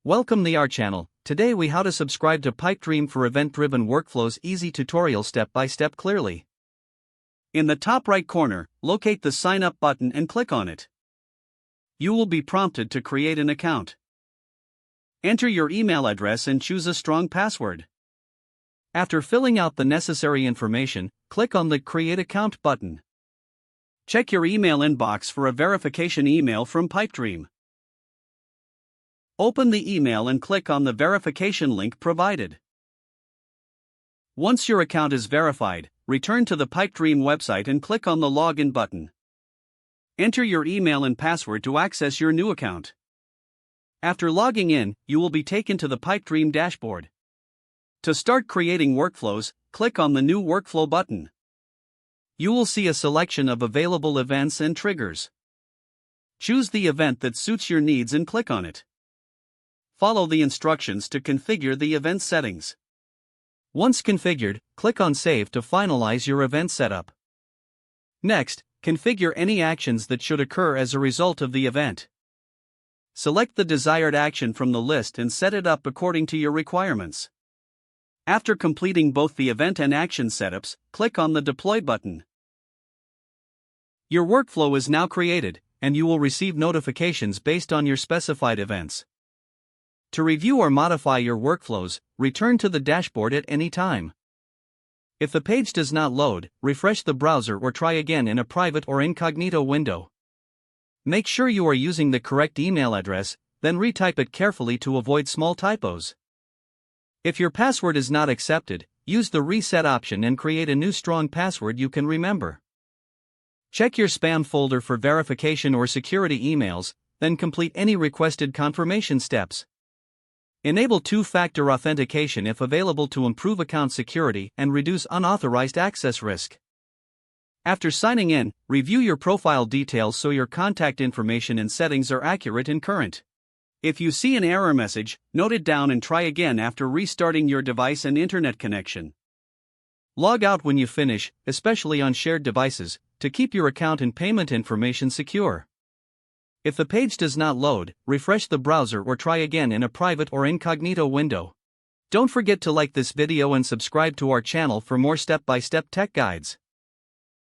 Welcome to our channel. Today we how to subscribe to Pipedream for event-driven workflows easy tutorial step-by-step clearly. In the top right corner, locate the Sign Up button and click on it. You will be prompted to create an account. Enter your email address and choose a strong password. After filling out the necessary information, click on the Create Account button. Check your email inbox for a verification email from Pipedream. Open the email and click on the verification link provided. Once your account is verified, return to the Pipedream website and click on the Login button. Enter your email and password to access your new account. After logging in, you will be taken to the Pipedream dashboard. To start creating workflows, click on the New Workflow button. You will see a selection of available events and triggers. Choose the event that suits your needs and click on it. Follow the instructions to configure the event settings. Once configured, click on Save to finalize your event setup. Next, configure any actions that should occur as a result of the event. Select the desired action from the list and set it up according to your requirements. After completing both the event and action setups, click on the Deploy button. Your workflow is now created, and you will receive notifications based on your specified events. To review or modify your workflows, return to the dashboard at any time. If the page does not load, refresh the browser or try again in a private or incognito window. Make sure you are using the correct email address, then retype it carefully to avoid small typos. If your password is not accepted, use the Reset option and create a new strong password you can remember. Check your spam folder for verification or security emails, then complete any requested confirmation steps. Enable two-factor authentication if available to improve account security and reduce unauthorized access risk. After signing in, review your profile details so your contact information and settings are accurate and current. If you see an error message, note it down and try again after restarting your device and internet connection. Log out when you finish, especially on shared devices, to keep your account and payment information secure. If the page does not load, refresh the browser or try again in a private or incognito window. Don't forget to like this video and subscribe to our channel for more step-by-step tech guides.